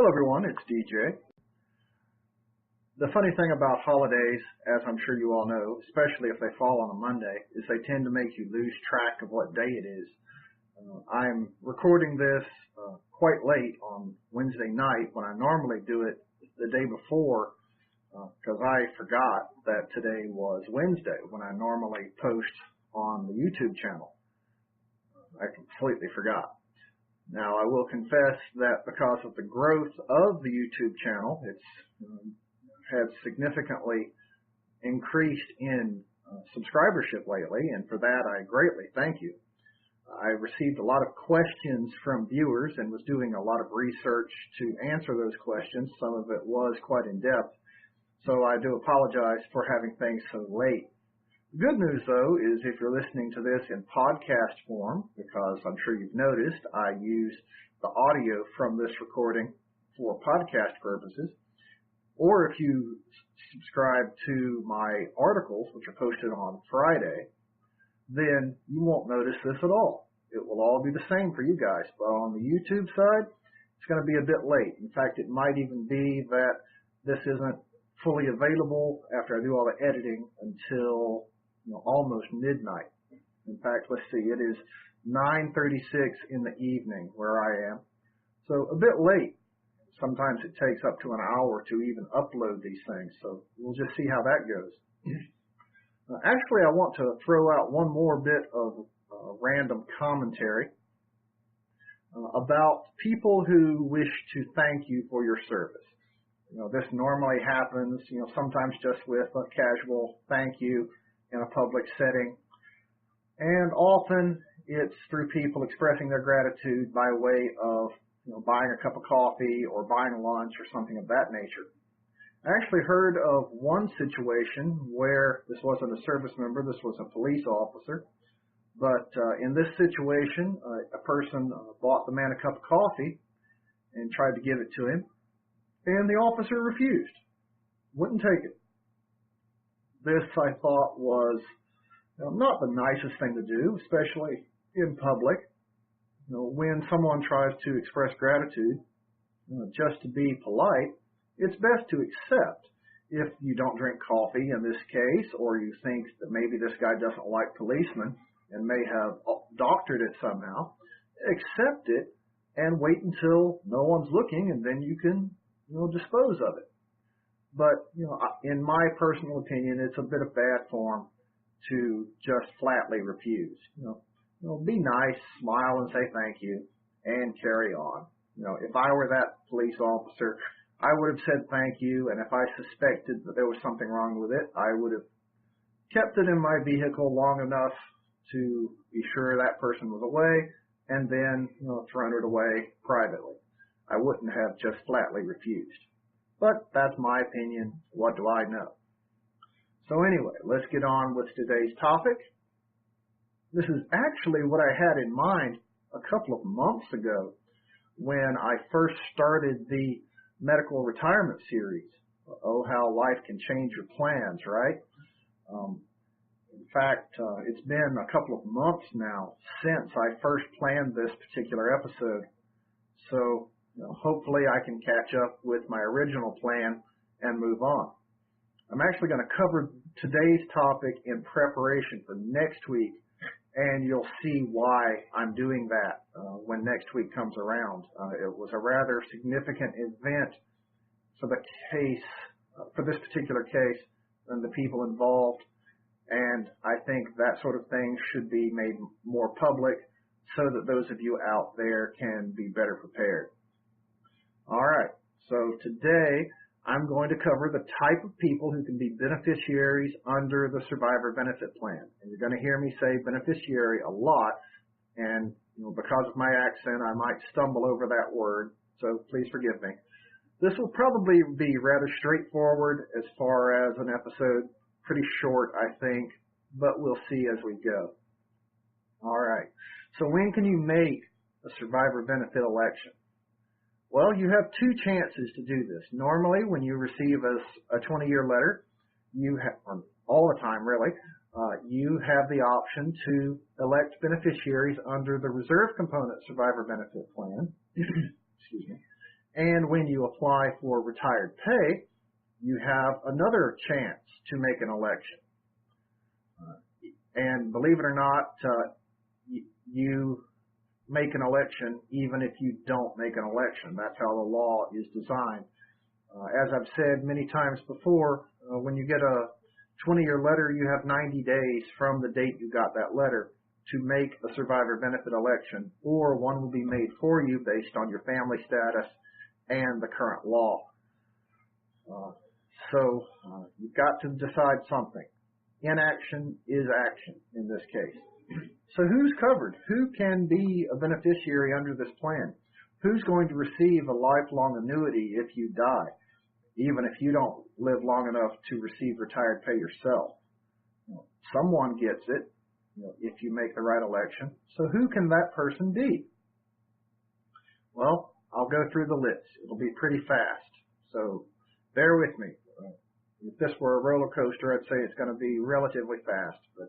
everyone, it's DJ. The funny thing about holidays, as I'm sure you all know, especially if they fall on a Monday, is they tend to make you lose track of what day it is. I'm recording this quite late on Wednesday night when I normally do it the day before because I forgot that today was Wednesday when I normally post on the YouTube channel. I completely forgot. Now, I will confess that because of the growth of the YouTube channel, it's had significantly increased in subscribership lately, and for that I greatly thank you. I received a lot of questions from viewers and was doing a lot of research to answer those questions. Some of it was quite in-depth, so I do apologize for having things so late. The good news, though, is if you're listening to this in podcast form, because I'm sure you've noticed I use the audio from this recording for podcast purposes, or if you subscribe to my articles, which are posted on Friday, then you won't notice this at all. It will all be the same for you guys. But on the YouTube side, it's going to be a bit late. In fact, it might even be that this isn't fully available after I do all the editing until almost midnight. In fact, let's see, it is 9:36 in the evening where I am. So a bit late. Sometimes it takes up to an hour to even upload these things, so we'll just see how that goes. Actually, I want to throw out one more bit of random commentary about people who wish to thank you for your service. This normally happens, sometimes just with a casual thank you in a public setting, and often it's through people expressing their gratitude by way of buying a cup of coffee or buying lunch or something of that nature. I actually heard of one situation where this wasn't a service member, this was a police officer, but in this situation, a person bought the man a cup of coffee and tried to give it to him, and the officer refused, wouldn't take it. This, I thought, was not the nicest thing to do, especially in public. When someone tries to express gratitude, just to be polite, it's best to accept. If you don't drink coffee in this case, or you think that maybe this guy doesn't like policemen and may have doctored it somehow, accept it and wait until no one's looking, and then you can, dispose of it. But, in my personal opinion, it's a bit of bad form to just flatly refuse. Be nice, smile and say thank you, and carry on. If I were that police officer, I would have said thank you, and if I suspected that there was something wrong with it, I would have kept it in my vehicle long enough to be sure that person was away, and then, thrown it away privately. I wouldn't have just flatly refused. But that's my opinion. What do I know? So anyway, let's get on with today's topic. This is actually what I had in mind a couple of months ago when I first started the medical retirement series. Oh, how life can change your plans, right? In fact, it's been a couple of months now since I first planned this particular episode. So hopefully I can catch up with my original plan and move on. I'm actually going to cover today's topic in preparation for next week, and you'll see why I'm doing that when next week comes around. It was a rather significant event for the case, for this particular case, and the people involved, and I think that sort of thing should be made more public so that those of you out there can be better prepared. All right, so today I'm going to cover the type of people who can be beneficiaries under the Survivor Benefit Plan. And you're going to hear me say beneficiary a lot, and because of my accent, I might stumble over that word, so please forgive me. This will probably be rather straightforward as far as an episode, pretty short, I think, but we'll see as we go. All right, so when can you make a Survivor Benefit election? Well, you have two chances to do this. Normally, when you receive a 20-year letter, you have, all the time really, you have the option to elect beneficiaries under the reserve component Survivor Benefit Plan, excuse me, And when you apply for retired pay, you have another chance to make an election. And believe it or not, you make an election even if you don't make an election. That's how the law is designed. As I've said many times before, when you get a 20-year letter, you have 90 days from the date you got that letter to make a survivor benefit election, or one will be made for you based on your family status and the current law. So you've got to decide something. Inaction is action in this case. So who's covered? Who can be a beneficiary under this plan? Who's going to receive a lifelong annuity if you die, even if you don't live long enough to receive retired pay yourself? Someone gets it, if you make the right election. So who can that person be? Well, I'll go through the list. It'll be pretty fast, so bear with me. If this were a roller coaster, I'd say it's going to be relatively fast, but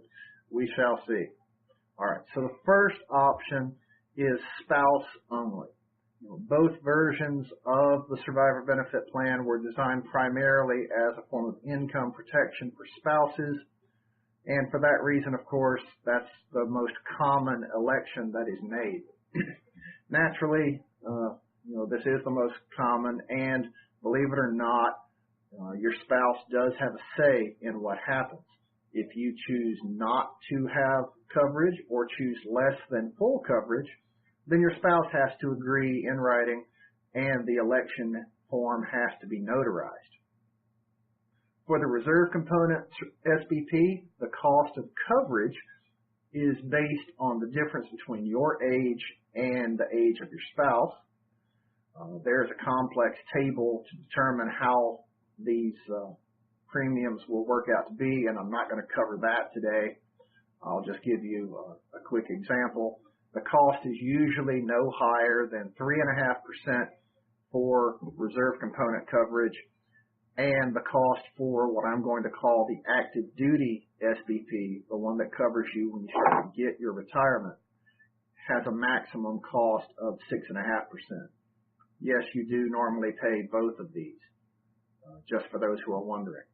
we shall see. All right, so the first option is spouse only. Both versions of the survivor benefit plan were designed primarily as a form of income protection for spouses. And for that reason, of course, that's the most common election that is made. Naturally, this is the most common, and believe it or not, your spouse does have a say in what happens. If you choose not to have coverage or choose less than full coverage, then your spouse has to agree in writing, and the election form has to be notarized. For the reserve component SBP, the cost of coverage is based on the difference between your age and the age of your spouse. There's a complex table to determine how these premiums will work out to be, and I'm not going to cover that today. I'll just give you a quick example. The cost is usually no higher than 3.5% for reserve component coverage, and the cost for what I'm going to call the active duty SBP, the one that covers you when you start to get your retirement, has a maximum cost of 6.5%. Yes, you do normally pay both of these, just for those who are wondering.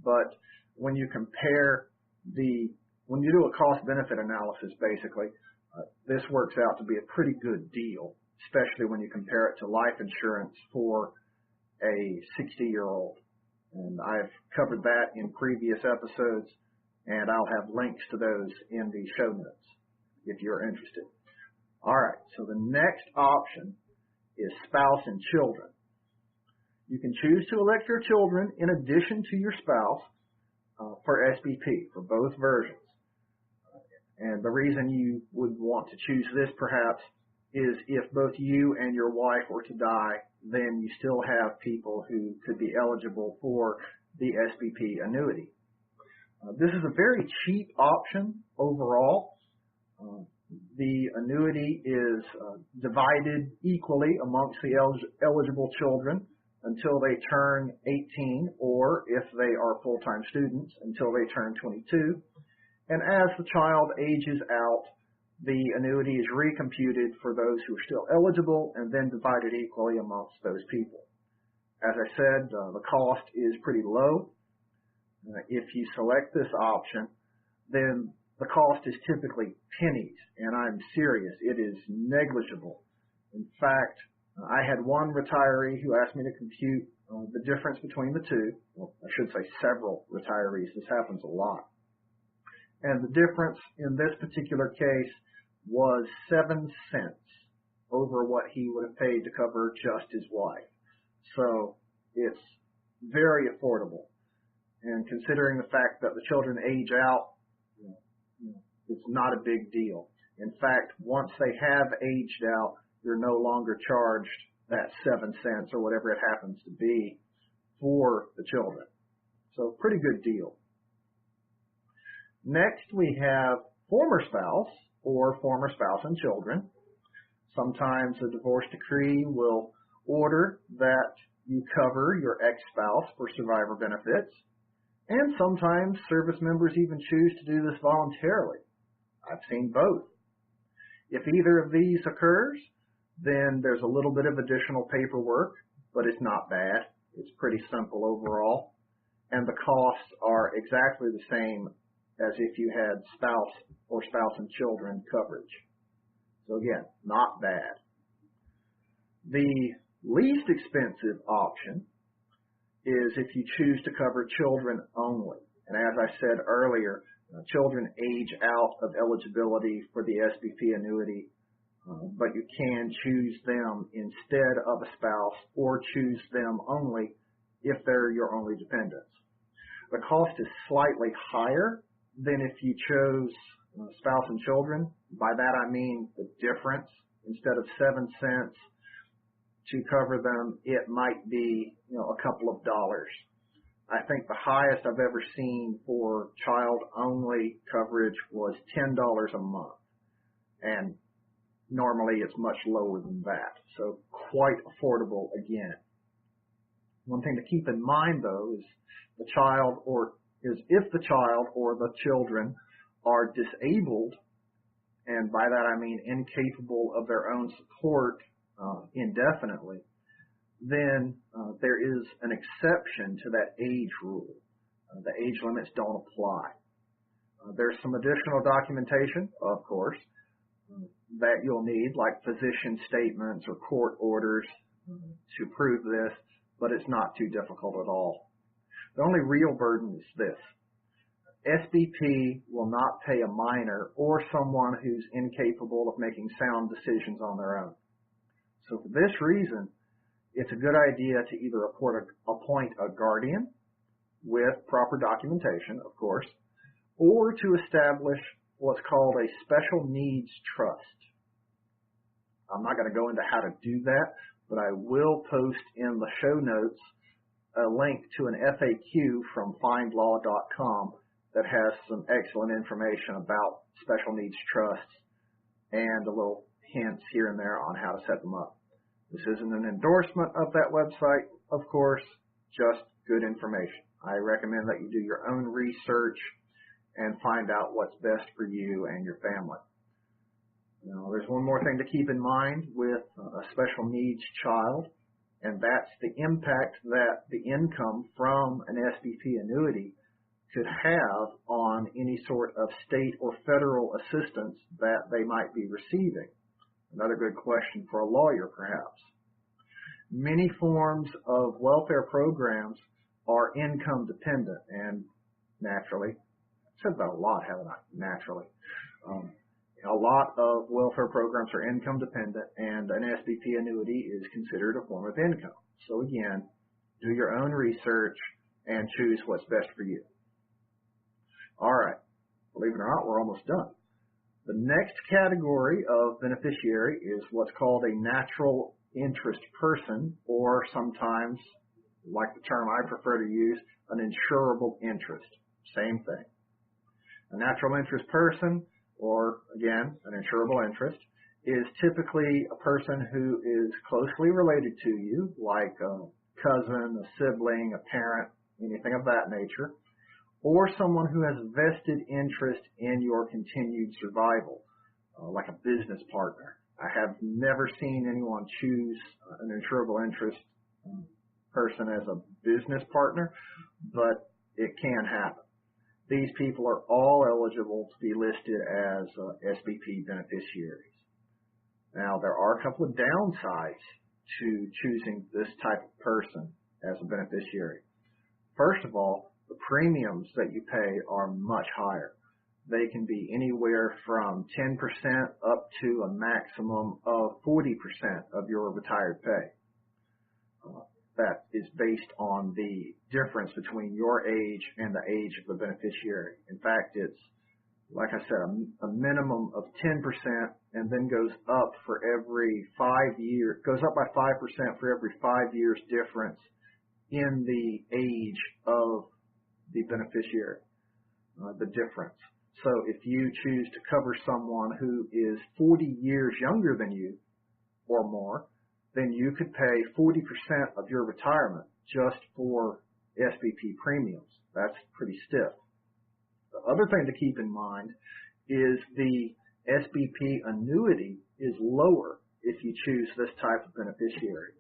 But when you compare when you do a cost-benefit analysis, basically, this works out to be a pretty good deal, especially when you compare it to life insurance for a 60-year-old. And I've covered that in previous episodes, and I'll have links to those in the show notes if you're interested. All right, so the next option is spouse and children. You can choose to elect your children in addition to your spouse for SBP, for both versions. And the reason you would want to choose this, perhaps, is if both you and your wife were to die, then you still have people who could be eligible for the SBP annuity. This is a very cheap option overall. The annuity is divided equally amongst the eligible children until they turn 18, or if they are full-time students, until they turn 22. And as the child ages out, the annuity is recomputed for those who are still eligible and then divided equally amongst those people. As I said, the cost is pretty low. If you select this option, then the cost is typically pennies, and I'm serious, it is negligible. In fact, I had one retiree who asked me to compute the difference between the two. Well, I should say several retirees. This happens a lot. And the difference in this particular case was 7 cents over what he would have paid to cover just his wife. So it's very affordable. And considering the fact that the children age out, it's not a big deal. In fact, once they have aged out, you're no longer charged that 7 cents or whatever it happens to be for the children. So pretty good deal. Next, we have former spouse or former spouse and children. Sometimes a divorce decree will order that you cover your ex-spouse for survivor benefits, and sometimes service members even choose to do this voluntarily. I've seen both. If either of these occurs, then there's a little bit of additional paperwork, but it's not bad. It's pretty simple overall. And the costs are exactly the same as if you had spouse or spouse and children coverage. So again, not bad. The least expensive option is if you choose to cover children only. And as I said earlier, children age out of eligibility for the SBP annuity, but you can choose them instead of a spouse or choose them only if they're your only dependents. The cost is slightly higher than if you chose spouse and children. By that I mean the difference. Instead of 7 cents to cover them, it might be, a couple of dollars. I think the highest I've ever seen for child-only coverage was $10 a month, and normally it's much lower than that, so quite affordable again. One thing to keep in mind, though, is if the child or the children are disabled, and by that I mean incapable of their own support indefinitely, then there is an exception to that age rule. The age limits don't apply. There's some additional documentation, of course, that you'll need, like physician statements or court orders to prove this, but it's not too difficult at all. The only real burden is this. SBP will not pay a minor or someone who's incapable of making sound decisions on their own. So for this reason, it's a good idea to either appoint a guardian with proper documentation, of course, or to establish what's called a special needs trust. I'm not going to go into how to do that, but I will post in the show notes a link to an FAQ from findlaw.com that has some excellent information about special needs trusts and a little hints here and there on how to set them up. This isn't an endorsement of that website, of course, just good information. I recommend that you do your own research and find out what's best for you and your family. Now, there's one more thing to keep in mind with a special needs child, and that's the impact that the income from an SBP annuity could have on any sort of state or federal assistance that they might be receiving. Another good question for a lawyer, perhaps. Many forms of welfare programs are income dependent, and naturally, I've said that a lot, haven't I? Naturally. A lot of welfare programs are income dependent, and an SBP annuity is considered a form of income. So again, do your own research and choose what's best for you. All right. Believe it or not, we're almost done. The next category of beneficiary is what's called a natural interest person, or sometimes, like the term I prefer to use, an insurable interest. Same thing. A natural interest person, or again, an insurable interest, is typically a person who is closely related to you, like a cousin, a sibling, a parent, anything of that nature, or someone who has vested interest in your continued survival, like a business partner. I have never seen anyone choose an insurable interest person as a business partner, but it can happen. These people are all eligible to be listed as SBP beneficiaries. Now, there are a couple of downsides to choosing this type of person as a beneficiary. First of all, the premiums that you pay are much higher. They can be anywhere from 10% up to a maximum of 40% of your retired pay. That is based on the difference between your age and the age of the beneficiary. In fact, it's, like I said, a minimum of 10% and then goes up for every 5 years, goes up by 5% for every 5 years difference in the age of the beneficiary, the difference. So if you choose to cover someone who is 40 years younger than you or more, then you could pay 40% of your retirement just for SBP premiums. That's pretty stiff. The other thing to keep in mind is the SBP annuity is lower if you choose this type of beneficiary.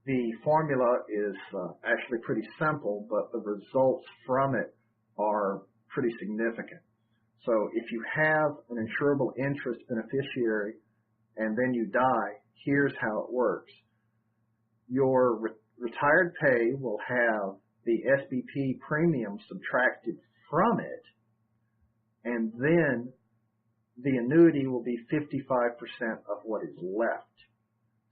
The formula is actually pretty simple, but the results from it are pretty significant. So if you have an insurable interest beneficiary and then you die, here's how it works. Your retired pay will have the SBP premium subtracted from it, and then the annuity will be 55% of what is left.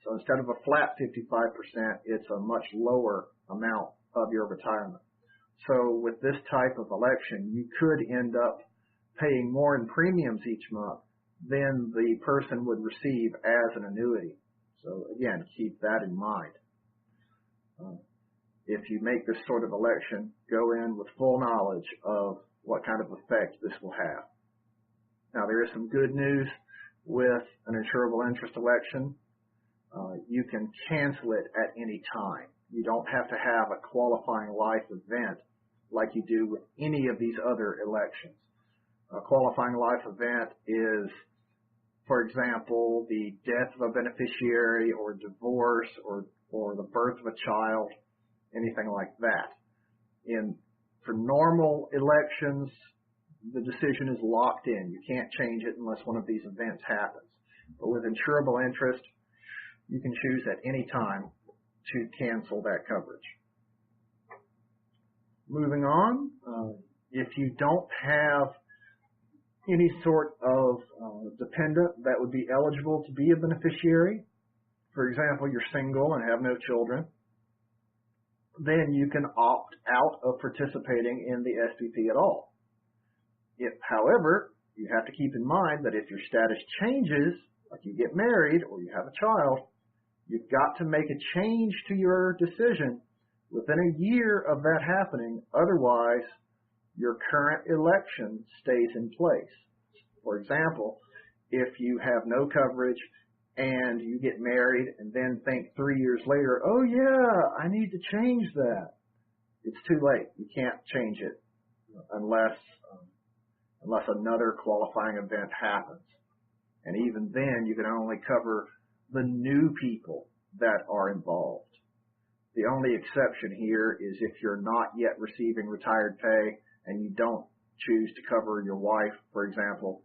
So instead of a flat 55%, it's a much lower amount of your retirement. So with this type of election, you could end up paying more in premiums each month than the person would receive as an annuity. So again, keep that in mind. If you make this sort of election, go in with full knowledge of what kind of effect this will have. Now, there is some good news with an insurable interest election. You can cancel it at any time. You don't have to have a qualifying life event like you do with any of these other elections. A qualifying life event is, for example, the death of a beneficiary or divorce or the birth of a child, anything like that. For normal elections, the decision is locked in. You can't change it unless one of these events happens. But with insurable interest, you can choose at any time to cancel that coverage. Moving on, if you don't have any sort of dependent that would be eligible to be a beneficiary, for example, you're single and have no children, then you can opt out of participating in the SBP at all. However, you have to keep in mind that if your status changes, like you get married or you have a child, you've got to make a change to your decision within a year of that happening. Otherwise, your current election stays in place. For example, if you have no coverage and you get married and then think 3 years later, oh yeah, I need to change that, it's too late. You can't change it unless another qualifying event happens. And even then, you can only cover the new people that are involved. The only exception here is if you're not yet receiving retired pay and you don't choose to cover your wife, for example.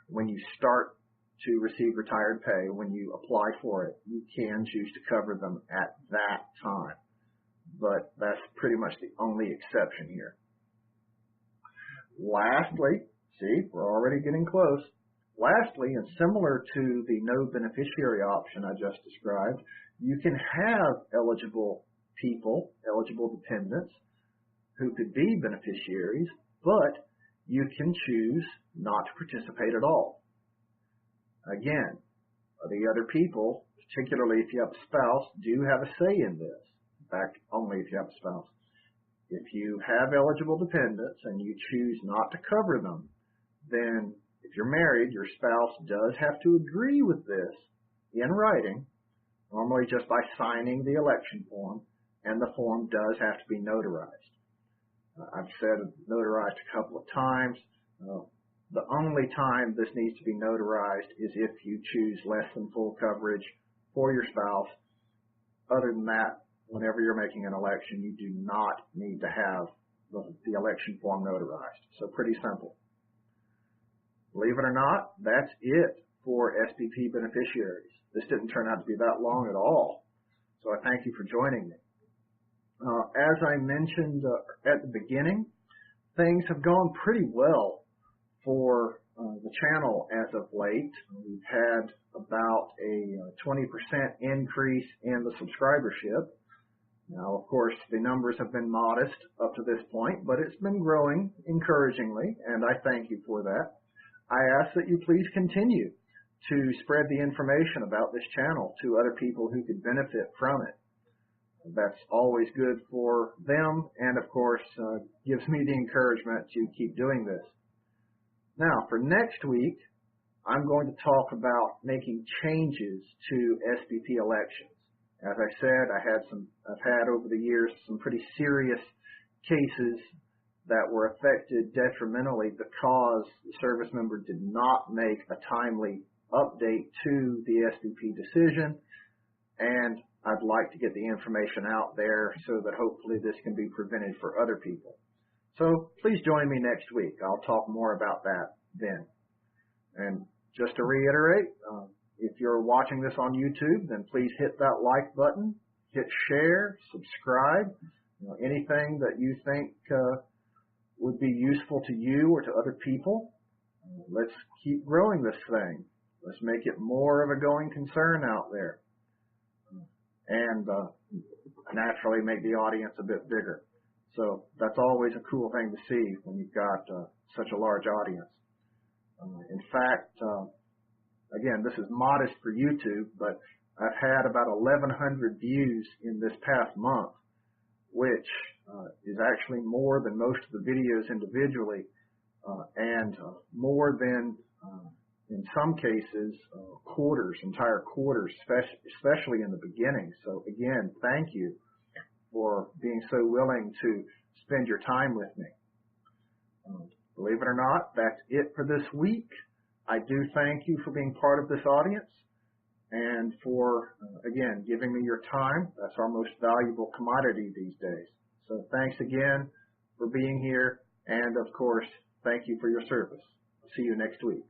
When you start to receive retired pay, when you apply for it, you can choose to cover them at that time. But that's pretty much the only exception here. Lastly, see, we're already getting close. Lastly, and similar to the no beneficiary option I just described, you can have eligible people, eligible dependents, who could be beneficiaries, but you can choose not to participate at all. Again, the other people, particularly if you have a spouse, do have a say in this. In fact, only if you have a spouse. If you have eligible dependents and you choose not to cover them, then if you're married, your spouse does have to agree with this in writing, normally just by signing the election form, and the form does have to be notarized. I've said notarized a couple of times. The only time this needs to be notarized is if you choose less than full coverage for your spouse. Other than that, whenever you're making an election, you do not need to have the election form notarized. So pretty simple. Believe it or not, that's it for SBP beneficiaries. This didn't turn out to be that long at all. So I thank you for joining me. As I mentioned at the beginning, things have gone pretty well for the channel as of late. We've had about a 20% increase in the subscribership. Now, of course, the numbers have been modest up to this point, but it's been growing encouragingly, and I thank you for that. I ask that you please continue to spread the information about this channel to other people who could benefit from it. That's always good for them, and of course gives me the encouragement to keep doing this. Now, for next week, I'm going to talk about making changes to SBP elections. As I said, I've had over the years some pretty serious cases that were affected detrimentally because the service member did not make a timely update to the SBP decision, and I'd like to get the information out there so that hopefully this can be prevented for other people. So please join me next week. I'll talk more about that then. And just to reiterate, if you're watching this on YouTube, then please hit that like button, hit share, subscribe. Anything that you think would be useful to you or to other people. Let's keep growing this thing. Let's make it more of a going concern out there. And naturally make the audience a bit bigger. So that's always a cool thing to see when you've got such a large audience. In fact, again, this is modest for YouTube, but I've had about 1,100 views in this past month, which is actually more than most of the videos individually, and more than, in some cases, entire quarters, especially in the beginning. So again, thank you for being so willing to spend your time with me. Believe it or not, that's it for this week. I do thank you for being part of this audience and for, again, giving me your time. That's our most valuable commodity these days. So thanks again for being here, and of course, thank you for your service. See you next week.